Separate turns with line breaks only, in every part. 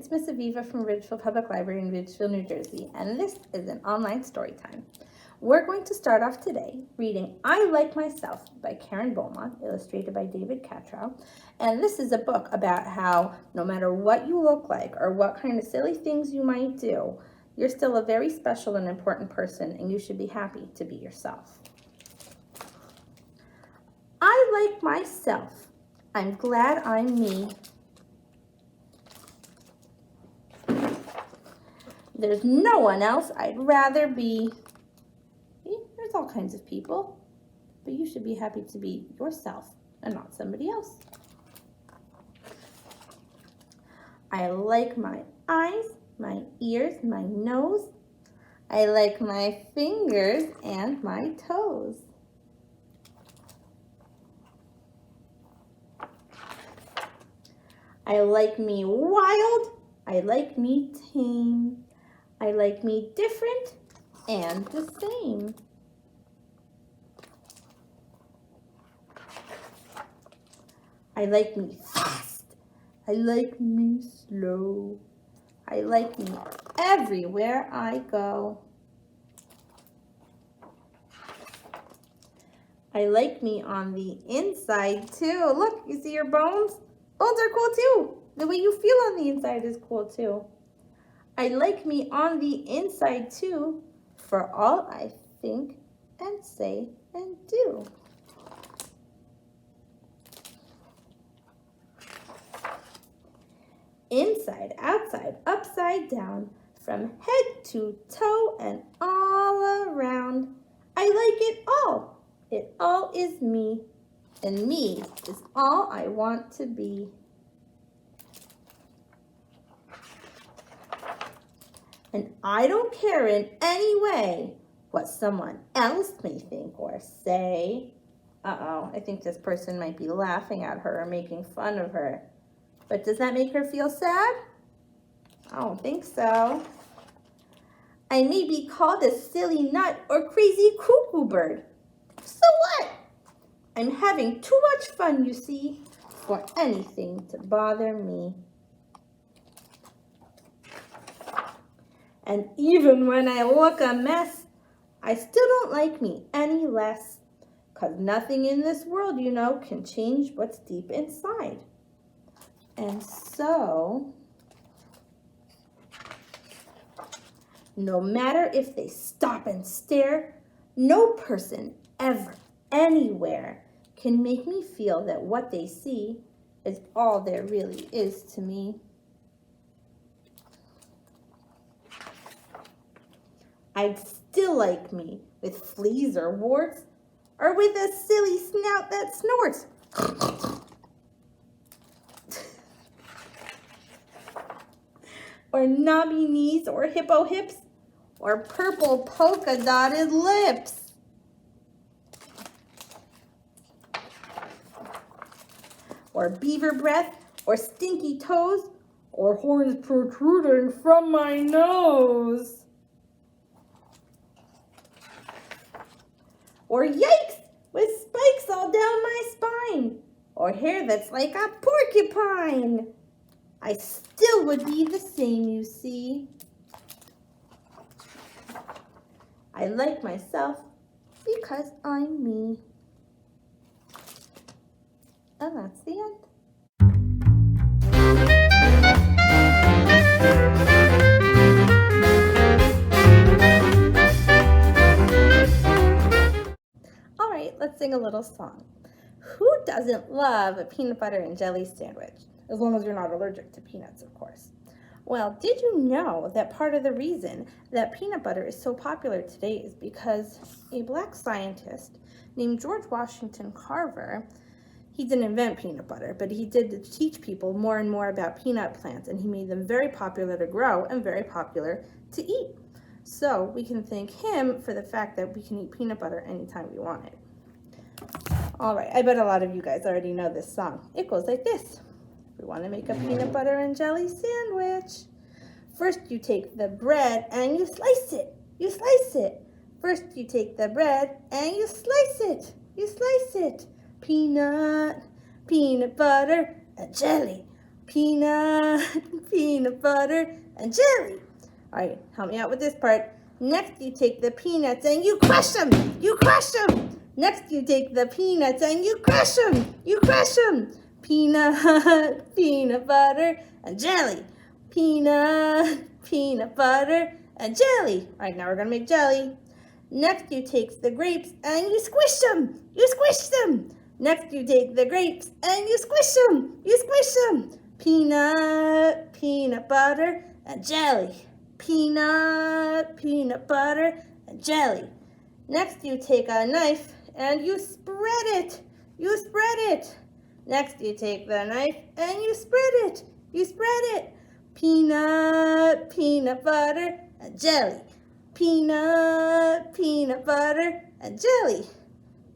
It's Miss Aviva from Ridgefield Public Library in Ridgefield, New Jersey, and this is an online story time. We're going to start off today reading I Like Myself by Karen Beaumont, illustrated by David Catrow. And this is a book about how no matter what you look like or what kind of silly things you might do, you're still a very special and important person, and you should be happy to be yourself. I like myself. I'm glad I'm me. There's no one else I'd rather be. There's all kinds of people, but you should be happy to be yourself and not somebody else. I like my eyes, my ears, my nose. I like my fingers and my toes. I like me wild. I like me tame. I like me different and the same. I like me fast. I like me slow. I like me everywhere I go. I like me on the inside too. Look, you see your bones? Bones are cool too. The way you feel on the inside is cool too. I like me on the inside too, for all I think and say and do. Inside, outside, upside down, from head to toe and all around. I like it all. It all is me, and me is all I want to be. And I don't care in any way what someone else may think or say. Uh-oh, I think this person might be laughing at her or making fun of her. But does that make her feel sad? I don't think so. I may be called a silly nut or crazy cuckoo bird. So what? I'm having too much fun, you see, for anything to bother me. And even when I look a mess, I still don't like me any less. 'Cause nothing in this world, you know, can change what's deep inside. And so, no matter if they stop and stare, no person ever, anywhere, can make me feel that what they see is all there really is to me. I'd still like me with fleas or warts, or with a silly snout that snorts. Or knobby knees, or hippo hips, or purple polka dotted lips. Or beaver breath, or stinky toes, or horns protruding from my nose. Or yikes, with spikes all down my spine, or hair that's like a porcupine. I still would be the same, you see. I like myself because I'm me. And that's the end. All right, let's sing a little song. Who doesn't love a peanut butter and jelly sandwich? As long as you're not allergic to peanuts, of course. Well, did you know that part of the reason that peanut butter is so popular today is because a black scientist named George Washington Carver, he didn't invent peanut butter, but he did teach people more and more about peanut plants, and he made them very popular to grow and very popular to eat. So we can thank him for the fact that we can eat peanut butter anytime we want it. All right, I bet a lot of you guys already know this song. It goes like this. We want to make a peanut butter and jelly sandwich. First, you take the bread and you slice it. You slice it. First, you take the bread and you slice it. You slice it. Peanut, peanut butter, and jelly. peanut butter, and jelly. All right, help me out with this part. Next, you take the peanuts and you crush them. You crush them. Next, you take the peanuts and you crush them. You crush them. Peanut butter, and jelly. Peanut butter, and jelly. All right, now we're going to make jelly. Next, you take the grapes and you squish them. You squish them. Next, you take the grapes and you squish them. You squish them. Peanut butter, and jelly. Peanut butter, and jelly. Next, you take a knife and you spread it. You spread it. Next, you take the knife and you spread it. You spread it. Peanut butter, and jelly. Peanut butter, and jelly.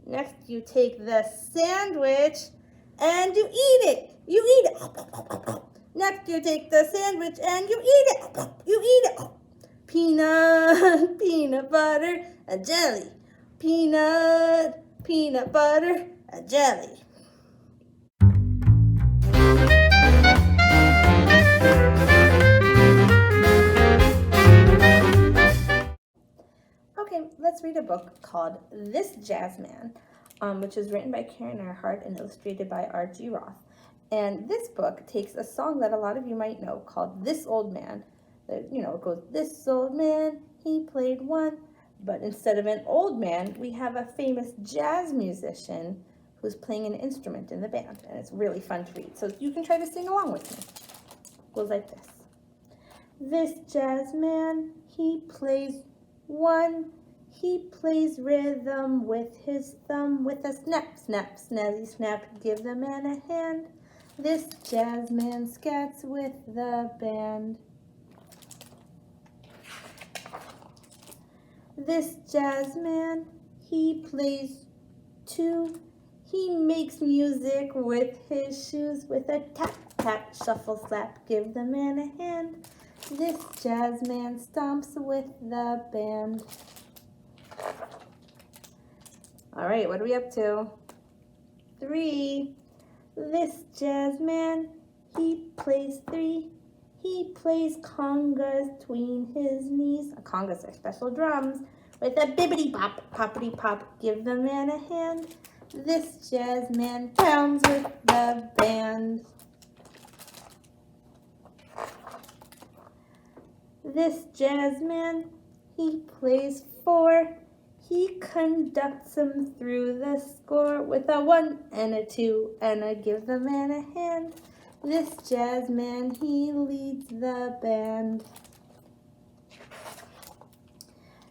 Next, you take the sandwich and you eat it. You eat it. Next, you take the sandwich and you eat it. You eat it. Peanut butter, and jelly. Peanut butter, and jelly. Okay, let's read a book called This Jazz Man, which is written by Karen Ehrhardt and illustrated by R.G. Roth. And this book takes a song that a lot of you might know called This Old Man. It goes, this old man, he played one. But instead of an old man, we have a famous jazz musician who's playing an instrument in the band. And it's really fun to read. So you can try to sing along with me. It goes like this. This jazz man, he plays one. He plays rhythm with his thumb, with a snap, snap, snazzy snap. Give the man a hand. This jazz man scats with the band. This jazz man, he plays two. He makes music with his shoes, with a tap, tap, shuffle, slap. Give the man a hand. This jazz man stomps with the band. All right, what are we up to? 3. This jazz man, he plays 3. He plays congas tween his knees. Congas are special drums with a bibbity bop, poppity pop. Give the man a hand. This jazz man pounds with the band. This jazz man, he plays 4. He conducts them through the score with a 1 and a 2 and a give the man a hand. This jazz man, he leads the band.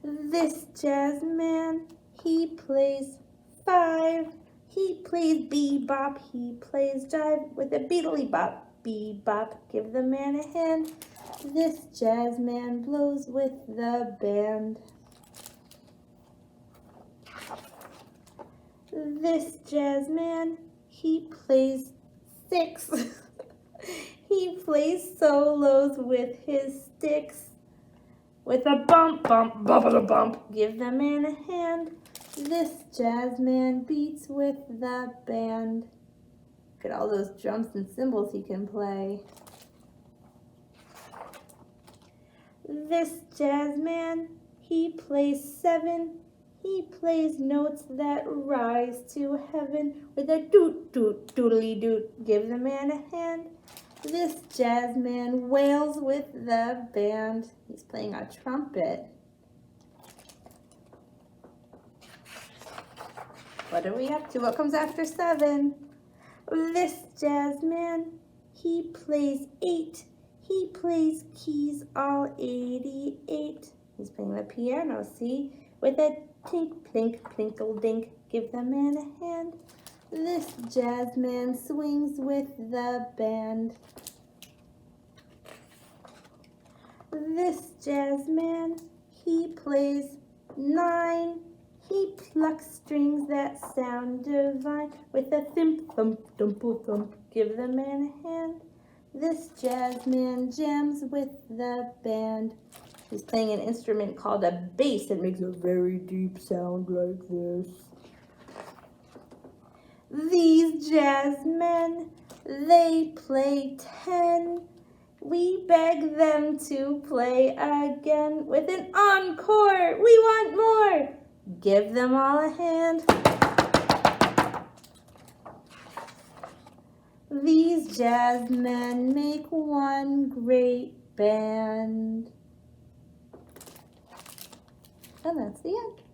This jazz man, he plays 5. He plays bebop, he plays jive with a beatly bop, bebop. Give the man a hand. This jazz man blows with the band. This jazz man, he plays 6. He plays solos with his sticks. With a bump, bump, bubble bump. Give the man a hand. This jazz man beats with the band. Look at all those drums and cymbals he can play. This jazz man, he plays 7. He plays notes that rise to heaven with a doot, doot, doodly doot. Give the man a hand. This jazz man wails with the band. He's playing a trumpet. What are we up to? What comes after 7? This jazz man, he plays 8. He plays keys all 88. He's playing the piano, see? With a tink, plink, plinkle, dink. Give the man a hand. This jazz man swings with the band. This jazz man, he plays 9. He plucks strings that sound divine with a thump, thump, thump, thump. Give the man a hand. This jazz man jams with the band. He's playing an instrument called a bass. It makes a very deep sound like this. These jazz men They play 10. We beg them to play again with an encore. We want more. Give them all a hand. These jazz men make one great band. And that's the end.